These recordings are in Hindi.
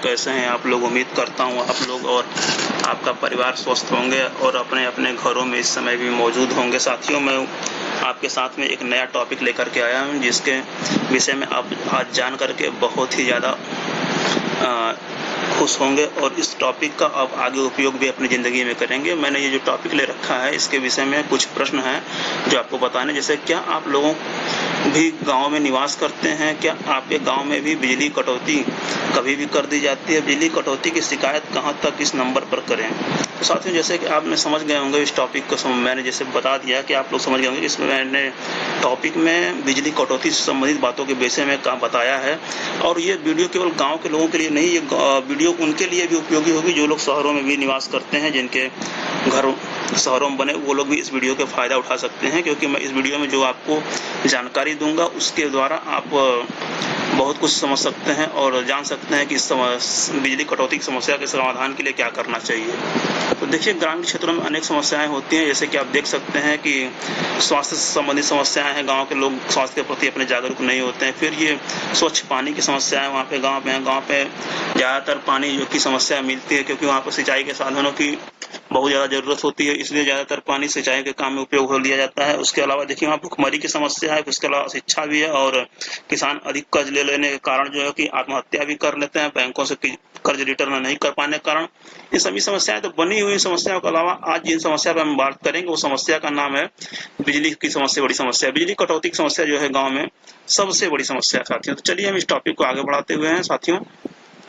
कैसे हैं आप लोग। उम्मीद करता हूँ आप लोग और आपका परिवार स्वस्थ होंगे और अपने अपने घरों में इस समय भी मौजूद होंगे। साथियों, मैं आपके साथ में एक नया टॉपिक लेकर के आया हूँ जिसके विषय में आप आज जान करके बहुत ही ज़्यादा खुश होंगे और इस टॉपिक का आप आगे उपयोग भी अपनी ज़िंदगी में करेंगे। मैंने ये जो टॉपिक ले रखा है इसके विषय में कुछ प्रश्न हैं जो आपको बताने, जैसे क्या आप लोगों भी गांव में निवास करते हैं? क्या आपके गांव में भी बिजली कटौती कभी भी कर दी जाती है? बिजली कटौती की शिकायत कहां तक किस नंबर पर करें? तो साथियों, जैसे कि आपने समझ गए होंगे इस टॉपिक को, मैंने जैसे बता दिया कि आप लोग समझ गए होंगे, इसमें मैंने टॉपिक में बिजली कटौती से संबंधित बातों के विषय में बताया है। और ये वीडियो केवल गाँव के लोगों के लिए नहीं, ये वीडियो उनके लिए भी उपयोगी होगी जो लोग शहरों में भी निवास करते हैं, जिनके घर शहरों में बने, वो लोग भी इस वीडियो का फ़ायदा उठा सकते हैं। क्योंकि मैं इस वीडियो में जो आपको जानकारी दूंगा उसके द्वारा आप बहुत कुछ समझ सकते हैं और जान सकते हैं कि बिजली कटौती की समस्या के समाधान के लिए क्या करना चाहिए। तो देखिए, ग्रामीण क्षेत्रों में अनेक समस्याएं होती हैं, जैसे कि आप देख सकते हैं कि स्वास्थ्य से संबंधित समस्याएं हैं। गांव के लोग स्वास्थ्य के प्रति अपने जागरूक नहीं होते हैं। फिर ये स्वच्छ पानी की समस्याएं वहाँ पे गांव पे ज़्यादातर पानी जो की समस्या मिलती है, क्योंकि वहाँ पर सिंचाई के साधनों की बहुत ज़्यादा ज़रूरत होती है, इसलिए ज़्यादातर पानी सिंचाई के काम में उपयोग हो लिया जाता है। उसके अलावा देखिए, वहाँ भुखमरी की समस्या है, उसके अलावा शिक्षा भी है और किसान अधिक कर्ज ले लेने के कारण जो है कि आत्महत्या भी कर लेते हैं, बैंकों से कर्ज रिटर्न नहीं कर पाने के कारण। ये सभी समस्याएं तो बनी हुई समस्याओं के अलावा आज जिन समस्या पर हम बात करेंगे वो समस्या का नाम है बिजली की समस्या। बड़ी समस्या बिजली कटौती की समस्या जो है गाँव में सबसे बड़ी समस्या साथियों। तो चलिए हम इस टॉपिक को आगे बढ़ाते हुए हैं साथियों।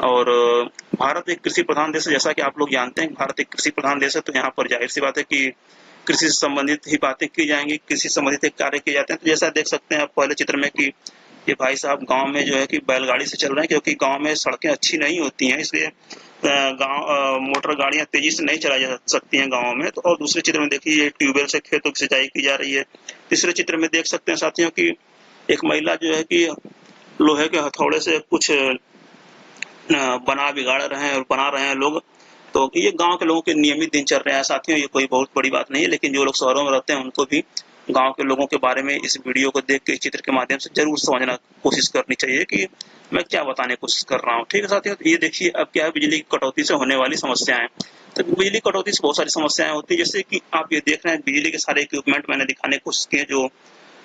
और भारत एक कृषि प्रधान देश है, जैसा कि आप लोग जानते हैं भारत एक कृषि प्रधान देश है, तो यहाँ पर जाहिर सी बात है कि कृषि से संबंधित ही बातें की जाएंगी, कृषि संबंधित कार्य किए जाते हैं। तो जैसा देख सकते हैं आप पहले चित्र में कि ये भाई साहब गांव में जो है कि बैलगाड़ी से चल रहे हैं, क्योंकि गांव में सड़कें अच्छी नहीं होती हैं, इसलिए गांव मोटर गाड़ियां तेजी से नहीं चलाई जा सकती हैं गाँव में। तो और दूसरे चित्र में देखिए ये ट्यूबवेल से खेतों की सिंचाई की जा रही है। तीसरे चित्र में देख सकते हैं साथियों की एक महिला जो है कि लोहे के हथौड़े से कुछ बिगाड़ रहे हैं और बना रहे हैं लोग। तो ये गांव के लोगों के नियमित दिनचर्या है साथियों, ये कोई बहुत बड़ी बात नहीं है। लेकिन जो लोग शहरों में रहते हैं उनको भी गांव के लोगों के बारे में इस वीडियो को देख के इस चित्र के माध्यम से जरूर समझना कोशिश करनी चाहिए कि मैं क्या बताने की कोशिश कर रहा हूँ। ठीक है साथियों, तो ये देखिए अब क्या है बिजली की कटौती से होने वाली समस्याएं। तो बिजली कटौती से बहुत सारी समस्याएं होती है, जैसे कि आप ये देख रहे हैं बिजली के सारे इक्विपमेंट मैंने दिखाने की कोशिश की है, जो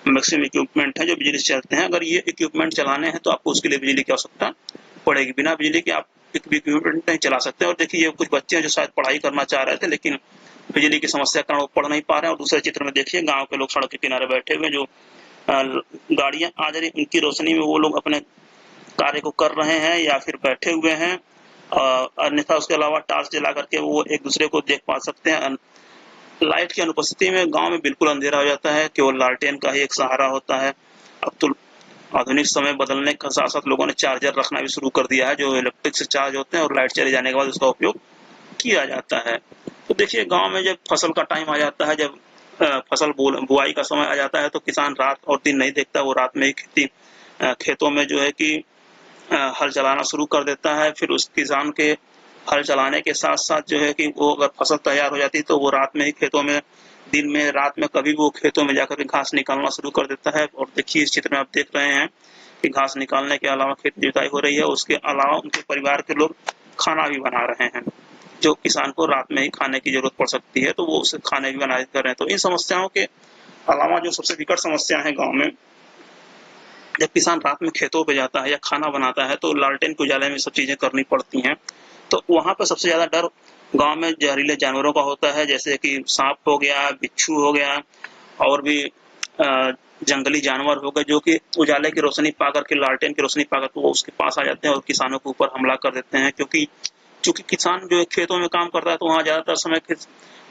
मैक्सिमम इक्विपमेंट है जो बिजली से चलते हैं। अगर ये इक्विपमेंट चलाने हैं तो आपको उसके लिए बिजली की आवश्यकता पड़ेगी, बिना बिजली के आप एक भी इक्विपमेंट नहीं चला सकते। और देखिए ये कुछ बच्चे हैं जो शायद पढ़ाई करना चाह रहे थे लेकिन बिजली की समस्या के कारण वो पढ़ नहीं पा रहे हैं। और दूसरे चित्र में देखिए गांव के लोग सड़क के किनारे बैठे हुए, जो गाड़ियां आ जा रही उनकी रोशनी में वो लोग अपने कार्य को कर रहे हैं या फिर बैठे हुए हैं। अन्यथा उसके अलावा टॉर्च जला करके वो एक दूसरे को देख पा सकते हैं। लाइट की अनुपस्थिति में गांव में बिल्कुल अंधेरा हो जाता है, केवल लालटेन का ही एक सहारा होता है। अब तो आधुनिक समय बदलने के साथ साथ लोगों ने चार्जर रखना भी शुरू कर दिया है, जो इलेक्ट्रिक से चार्ज होते हैं और लाइट चले जाने के बाद उसका उपयोग किया जाता है। तो देखिए गांव में जब फसल का टाइम आ जाता है, जब फसल बुआई का समय आ जाता है, तो किसान रात और दिन नहीं देखता, वो रात में ही खेतों में जो है कि हल चलाना शुरू कर देता है। फिर उस किसान के हल चलाने के साथ साथ जो है कि वो अगर फसल तैयार हो जाती है तो वो रात में ही खेतों में, दिन में रात में कभी वो खेतों में जाकर के घास निकालना शुरू कर देता है। और देखिए इस चित्र में आप देख रहे हैं कि घास निकालने के अलावा खेत की जुताई हो रही है, उसके अलावा उनके परिवार के लोग खाना भी बना रहे हैं, जो किसान को रात में ही खाने की जरूरत पड़ सकती है, तो वो उसे खाने भी बना कर रहे हैं। तो इन समस्याओं के अलावा जो सबसे विकट समस्या है गाँव में, जब किसान रात में खेतों पे जाता है या खाना बनाता है तो लालटेन के उजाले में सब चीजें करनी पड़ती हैं। तो वहां पर सबसे ज्यादा डर गांव में जहरीले जानवरों का होता है, जैसे कि सांप हो गया, बिच्छू हो गया और भी जंगली जानवर हो गए, जो कि उजाले की रोशनी पाकर के, लालटेन की रोशनी पाकर वो उसके पास आ जाते हैं और किसानों के ऊपर हमला कर देते हैं। क्योंकि किसान जो है खेतों में काम करता है तो वहाँ ज्यादातर समय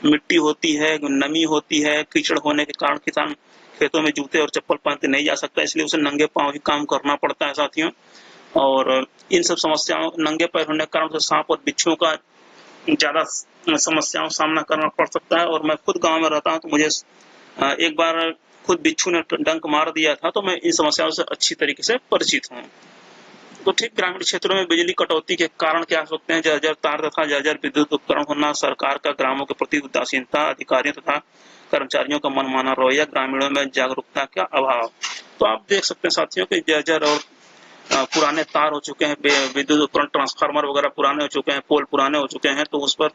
मिट्टी होती है, नमी होती है, कीचड़ होने के कारण किसान खेतों में जूते और चप्पल पहन के नहीं जा सकता, इसलिए उसे नंगे पांव ही काम करना पड़ता है साथियों। और इन सब समस्याओं, नंगे पैर होने के कारण उसे सांप और बिच्छुओं का ज्यादा समस्याओं का सामना करना पड़ सकता है। और मैं खुद गांव में रहता हूं तो मुझे एक बार खुद बिच्छू ने डंक मार दिया था, तो मैं इन समस्याओं से अच्छी तरीके से परिचित हूँ। तो ठीक ग्रामीण क्षेत्रों में बिजली कटौती के कारण क्या हो सकते हैं? जर्जर तार तथा जर्जर विद्युत उपकरण होना, सरकार का ग्रामों के प्रति उदासीनता, अधिकारियों तथा कर्मचारियों का मनमाना रवैया, ग्रामीणों में जागरूकता का अभाव। तो आप देख सकते हैं साथियों कि जर्जर और पुराने तार हो चुके हैं, विद्युत उपकरण ट्रांसफार्मर वगैरह पुराने हो चुके हैं, पोल पुराने हो चुके हैं, तो उस पर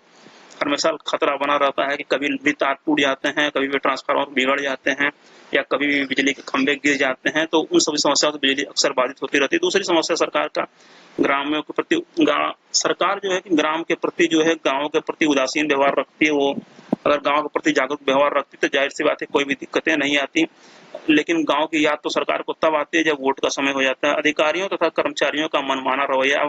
हमेशा खतरा बना रहता है कि कभी भी तार टूट जाते हैं, कभी भी ट्रांसफार्मर बिगड़ जाते हैं या कभी भी बिजली के खंभे गिर जाते हैं, तो उन सभी समस्याओं से बिजली अक्सर बाधित होती रहती है। दूसरी समस्या सरकार का ग्रामीणों के प्रति सरकार जो है कि ग्राम के प्रति जो है गाँव के प्रति उदासीन व्यवहार रखती है। वो अगर गाँव के प्रति जागरूक व्यवहार रखती तो जाहिर सी बात है कोई भी दिक्कतें नहीं आती। लेकिन गाँव की याद तो सरकार को तब आती है जब वोट का समय हो जाता है। अधिकारियों तथा कर्मचारियों का मनमाना रवैया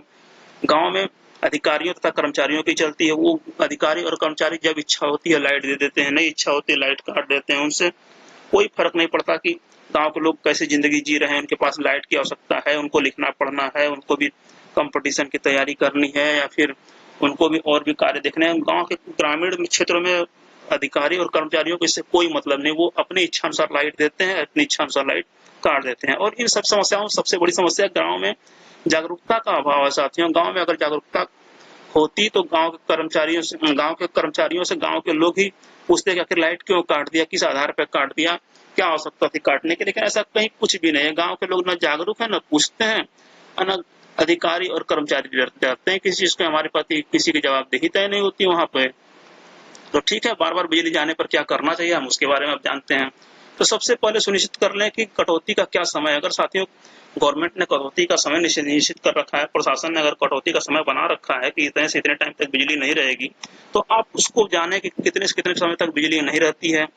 गाँव में अधिकारियों तथा कर्मचारियों की चलती है। वो अधिकारी और कर्मचारी जब इच्छा होती है लाइट दे देते हैं, नहीं इच्छा होती है लाइट काट देते हैं। उनसे कोई फर्क नहीं पड़ता कि गांव के लोग कैसे जिंदगी जी रहे हैं, उनके पास लाइट की आवश्यकता है, उनको लिखना पढ़ना है, उनको भी कंपटीशन की तैयारी करनी है या फिर उनको भी और भी कार्य देखने हैं। गाँव के ग्रामीण क्षेत्रों में अधिकारी और कर्मचारियों को इससे कोई मतलब नहीं, वो अपनी इच्छा अनुसार लाइट देते हैं, अपनी इच्छा अनुसार लाइट काट देते हैं। और इन सब समस्याओं सबसे बड़ी समस्या गाँव में जागरूकता का अभाव है साथियों। गाँव में अगर जागरूकता होती तो गाँव के कर्मचारियों से गाँव के लोग ही पूछते कि आखिर लाइट क्यों काट दिया, किस आधार पर काट दिया, क्या आवश्यकता थी काटने की। लेकिन ऐसा कहीं कुछ भी नहीं है। गाँव के लोग न जागरूक है, न पूछते हैं, न अधिकारी और कर्मचारी डरते हैं किसी चीज के। हमारे प्रति किसी की जवाबदेही तय नहीं होती वहां पे। तो ठीक है, बार बार बिजली जाने पर क्या करना चाहिए हम उसके बारे में अब जानते हैं। तो सबसे पहले सुनिश्चित कर लें कि कटौती का क्या समय है। अगर साथियों गवर्नमेंट ने कटौती का समय निश्चित कर रखा है, प्रशासन ने अगर कटौती का समय बना रखा है कि इतने से इतने टाइम तक बिजली नहीं रहेगी, तो आप उसको जाने कि कितने से कितने समय तक बिजली नहीं रहती है।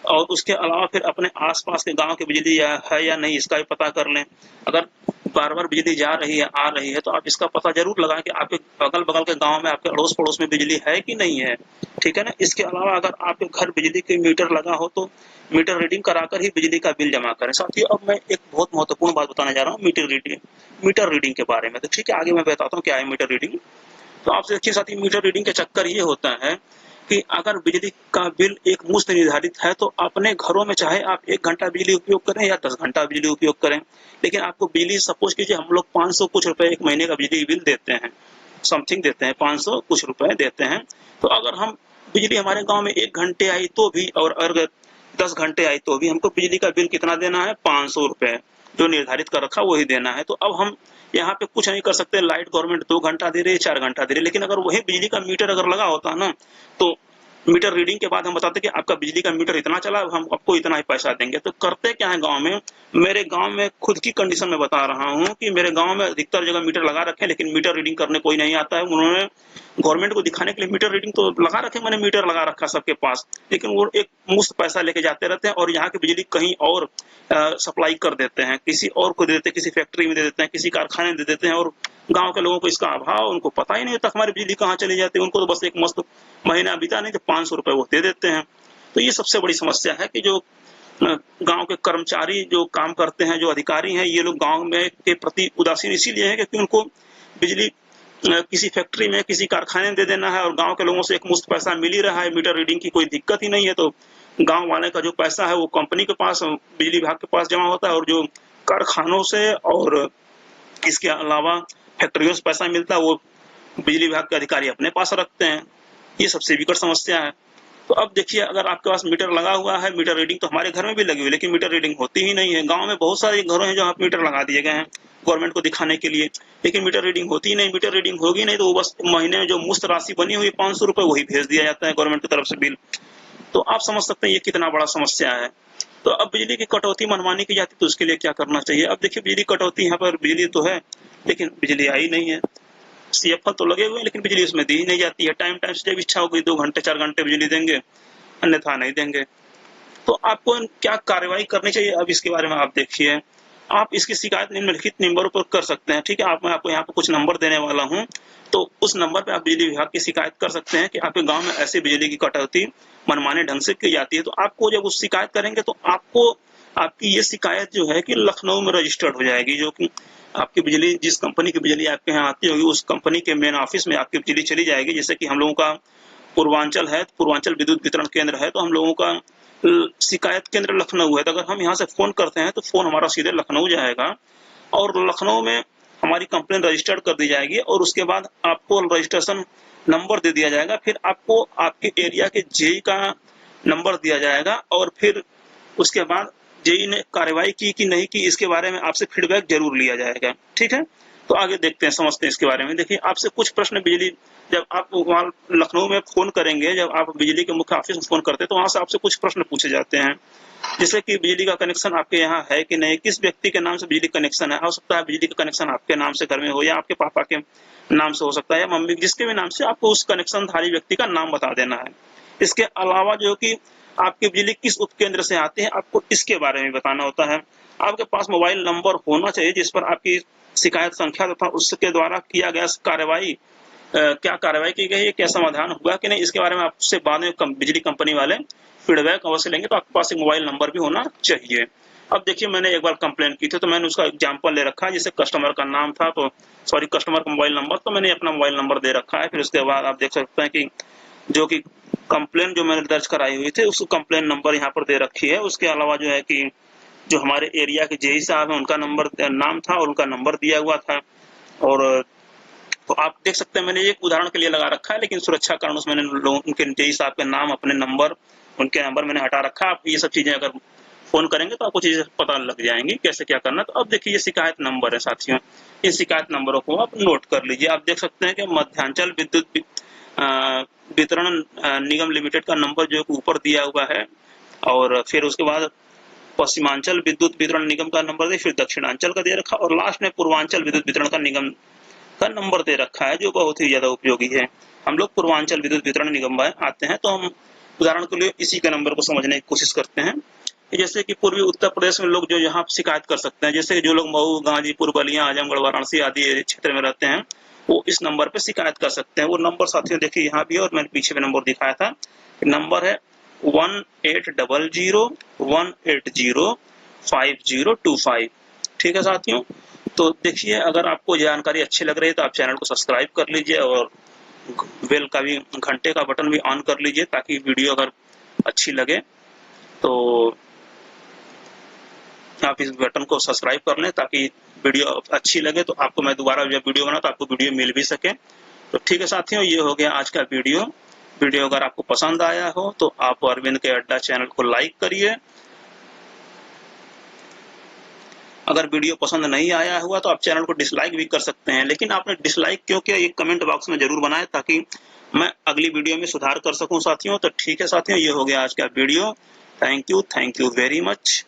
और उसके अलावा फिर अपने आसपास के गांव की बिजली है या नहीं इसका भी पता कर लें। अगर बार बार बिजली जा रही है आ रही है तो आप इसका पता जरूर लगाएं कि आपके अगल बगल के गांव में, आपके अड़ोस पड़ोस में बिजली है कि नहीं है। ठीक है ना। इसके अलावा अगर आपके घर बिजली के मीटर लगा हो तो मीटर रीडिंग कराकर ही बिजली का बिल जमा करें। साथियों अब मैं एक बहुत महत्वपूर्ण बात बताने जा रहा हूँ मीटर रीडिंग के बारे में। तो ठीक है, आगे मैं बताता हूँ क्या है मीटर रीडिंग। तो आपसे देखिए साथी, मीटर रीडिंग के चक्कर ये होता है कि अगर बिजली का बिल एक मुश्त निर्धारित है तो अपने घरों में चाहे आप 1 घंटा बिजली उपयोग करें या 10 घंटा बिजली उपयोग करें, लेकिन आपको बिजली सपोज कीजिए हम लोग 500 कुछ रुपए एक महीने का बिजली बिल देते हैं, समथिंग देते हैं, 500 कुछ रुपए देते हैं। तो अगर हम बिजली हमारे गांव में 1 घंटे आई तो भी और अगर 10 घंटे आई तो भी हमको बिजली का बिल कितना देना है, 500 रुपए जो निर्धारित कर रखा वही देना है। तो अब हम यहाँ पे कुछ नहीं कर सकते। लाइट गवर्नमेंट 2 घंटा दे रही है, 4 घंटा दे रही है, लेकिन अगर वही बिजली का मीटर अगर लगा होता ना तो मीटर रीडिंग के बाद हम बताते कि आपका बिजली का मीटर इतना चला, हम आपको इतना ही पैसा देंगे। तो करते क्या है गांव में, मेरे गांव में खुद की कंडीशन में बता रहा हूं कि मेरे गांव में अधिकतर जगह मीटर लगा रखे हैं लेकिन मीटर रीडिंग करने कोई नहीं आता है। उन्होंने गवर्नमेंट को दिखाने के लिए मीटर रीडिंग तो लगा रखे, मैंने मीटर लगा रखा सबके पास, लेकिन वो एक मुफ्त पैसा लेके जाते रहते हैं और यहाँ की बिजली कहीं और सप्लाई कर देते हैं, किसी और को दे देते हैं, किसी फैक्ट्री में दे देते हैं, किसी कारखाने में दे देते हैं। और गांव के लोगों को इसका अभाव, उनको पता ही नहीं होता हमारी बिजली कहाँ चली जाती है। उनको तो बस एक मस्त महीना बीता नहीं तो 500 रुपए वो दे देते हैं। तो ये सबसे बड़ी समस्या है कि जो गांव के कर्मचारी जो काम करते हैं, जो अधिकारी हैं, ये लोग गांव में के प्रति उदासीन इसीलिए है क्योंकि उनको बिजली किसी फैक्ट्री में, किसी कारखाने में दे देना है और गांव के लोगों से एक मुफ्त पैसा मिल ही रहा है। मीटर रीडिंग की कोई दिक्कत ही नहीं है। तो गांव वाले का जो पैसा है वो कंपनी के पास, बिजली विभाग के पास जमा होता है और जो कारखानों से और इसके अलावा फैक्ट्रियों से पैसा मिलता है वो बिजली विभाग के अधिकारी अपने पास रखते हैं। ये सबसे विकट समस्या है। तो अब देखिए, अगर आपके पास मीटर लगा हुआ है, मीटर रीडिंग तो हमारे घर में भी लगी हुई है लेकिन मीटर रीडिंग होती ही नहीं है। गांव में बहुत सारे घरों हैं जहां मीटर लगा दिए गए हैं गवर्नमेंट को दिखाने के लिए, लेकिन मीटर रीडिंग होती ही नहीं। मीटर रीडिंग होगी नहीं तो वो बस महीने में जो मुफ्त राशि बनी हुई 500 रुपए वही भेज दिया जाता है गवर्नमेंट की तरफ से बिल। तो आप समझ सकते हैं ये कितना बड़ा समस्या है। तो अब बिजली की कटौती मनमानी की जाती तो उसके लिए क्या करना चाहिए। अब देखिए, बिजली कटौती, यहाँ पर बिजली तो है लेकिन बिजली आई नहीं है। सीएफएल तो लगे हुए हैं लेकिन बिजली उसमें दी ही नहीं जाती है। टाइम टाइम से जब इच्छा होगी 2 घंटे 4 घंटे बिजली देंगे, अन्यथा नहीं देंगे। तो आपको क्या कार्रवाई करनी चाहिए अब इसके बारे में आप देखिए। आप इसकी शिकायत निम्नलिखित नंबरों पर कर सकते हैं। ठीक है, मैं आपको यहाँ पे कुछ नंबर देने वाला हूँ, तो उस नंबर पे आप बिजली विभाग की शिकायत कर सकते हैं कि आपके गांव में ऐसी बिजली की कटौती मनमाने ढंग से की जाती है। तो आपको जब उस शिकायत करेंगे तो आपको आपकी ये शिकायत जो है कि लखनऊ में रजिस्टर्ड हो जाएगी, जो कि आपकी बिजली, जिस कंपनी की बिजली आपके यहाँ आती होगी उस कंपनी के मेन ऑफिस में आपकी बिजली चली जाएगी। जैसे कि हम लोगों का पूर्वांचल है, पूर्वांचल विद्युत वितरण केंद्र है, तो हम लोगों का शिकायत केंद्र लखनऊ है। तो अगर हम यहाँ से फोन करते हैं तो फोन हमारा सीधे लखनऊ जाएगा और लखनऊ में हमारी कंप्लेन रजिस्टर्ड कर दी जाएगी और उसके बाद आपको रजिस्ट्रेशन नंबर दे दिया जाएगा। फिर आपको आपके एरिया के जेई का नंबर दिया जाएगा और फिर उसके बाद जेईई ने कार्रवाई की कि नहीं की, इसके बारे में आपसे फीडबैक जरूर लिया जाएगा। ठीक है, तो आगे देखते हैं, समझते हैं इसके बारे में। देखिए, आपसे कुछ प्रश्न बिजली, जब आप वहाँ लखनऊ में फ़ोन करेंगे, जब आप बिजली के मुख्य ऑफिस में फ़ोन करते हैं, तो वहाँ से आपसे कुछ प्रश्न पूछे जाते हैं, जैसे कि बिजली का कनेक्शन आपके यहाँ है कि नहीं, किस व्यक्ति के नाम से बिजली कनेक्शन है। हो सकता है बिजली का कनेक्शन आपके नाम से घर में हो, या आपके पापा के नाम से हो सकता है, या मम्मी, जिसके भी नाम से, आपको उस कनेक्शनधारी व्यक्ति का नाम बता देना है। इसके अलावा जो कि आपकी बिजली किस उपकेंद्र से आती है, आपको इसके बारे में बताना होता है। आपके पास मोबाइल नंबर होना चाहिए जिस पर आपकी शिकायत संख्या तथा उसके द्वारा किया गया कार्रवाई, क्या कार्रवाई की गई है, क्या समाधान हुआ कि नहीं, इसके बारे में आपसे बाद में बिजली कंपनी वाले फीडबैक अवश्य लेंगे। तो आपके पास एक मोबाइल नंबर भी होना चाहिए। अब देखिए, मैंने एक बार कंप्लेंट की थी, तो मैंने उसका एग्जांपल ले रखा है, जैसे कस्टमर का नाम था, तो सॉरी, कस्टमर का मोबाइल नंबर, तो मैंने अपना मोबाइल नंबर दे रखा है। फिर उसके बाद आप देख सकते हैं कि जो कि कंप्लेन जो मैंने दर्ज कराई हुई थी, उस कंप्लेन नंबर यहाँ पर दे रखी है। उसके अलावा जो है कि जो हमारे एरिया के जेई साहब हैं, उनका नंबर, नाम था, और उनका नंबर दिया हुआ था। और तो आप देख सकते हैं, मैंने एक उदाहरण के लिए लगा रखा है, लेकिन सुरक्षा कारणों से मैंने उनके जेई साहब के नाम, अपने नंबर, उनके नंबर मैंने हटा रखा है। आप ये सब चीजें अगर फोन करेंगे तो आपको चीजें पता लग जाएंगी कैसे क्या करना। तो अब देखिए, ये शिकायत नंबर है साथियों, इन शिकायत नंबरों को आप नोट कर लीजिए। आप देख सकते हैं कि मध्यांचल विद्युत वितरण निगम लिमिटेड का नंबर जो ऊपर दिया हुआ है, और फिर उसके बाद पश्चिमांचल विद्युत वितरण निगम का नंबर दे, फिर दक्षिणांचल का दे रखा, और लास्ट में पूर्वांचल विद्युत वितरण का निगम का नंबर दे रखा है, जो बहुत ही ज्यादा उपयोगी है। हम लोग पूर्वांचल विद्युत वितरण निगम में आते हैं, तो हम उदाहरण के लिए इसी के नंबर को समझने की कोशिश करते हैं। जैसे कि पूर्वी उत्तर प्रदेश में लोग जो यहाँ शिकायत कर सकते हैं, जैसे जो लोग मऊ, गाजीपुर, बलिया, आजमगढ़, वाराणसी आदि क्षेत्र में रहते हैं, वो इस नंबर पे शिकायत कर सकते हैं। वो नंबर साथियों देखिए यहाँ भी है, और मैंने पीछे में नंबर दिखाया था। नंबर है 1800-180-5025। ठीक है साथियों, तो देखिए, अगर आपको जानकारी अच्छी लग रही है तो आप चैनल को सब्सक्राइब कर लीजिए, और बेल का भी, घंटे का बटन भी ऑन कर लीजिए, ताकि वीडियो अगर अच्छी लगे तो आप इस बटन को सब्सक्राइब कर लें, ताकि वीडियो अच्छी लगे तो आपको मैं दोबारा जब वीडियो बनाऊं तो आपको वीडियो मिल भी सके। तो ठीक है साथियों, ये हो गया आज का वीडियो। वीडियो अगर आपको पसंद आया हो तो आप अरविंद के अड्डा चैनल को लाइक करिए। अगर वीडियो पसंद नहीं आया हुआ तो आप चैनल को डिसलाइक भी कर सकते हैं, लेकिन आपने डिसलाइक क्यों किया, ये कमेंट बॉक्स में जरूर बनाएं, ताकि मैं अगली वीडियो में सुधार कर सकूं साथियों। तो ठीक है साथियों, ये हो गया आज का video. Thank you very much.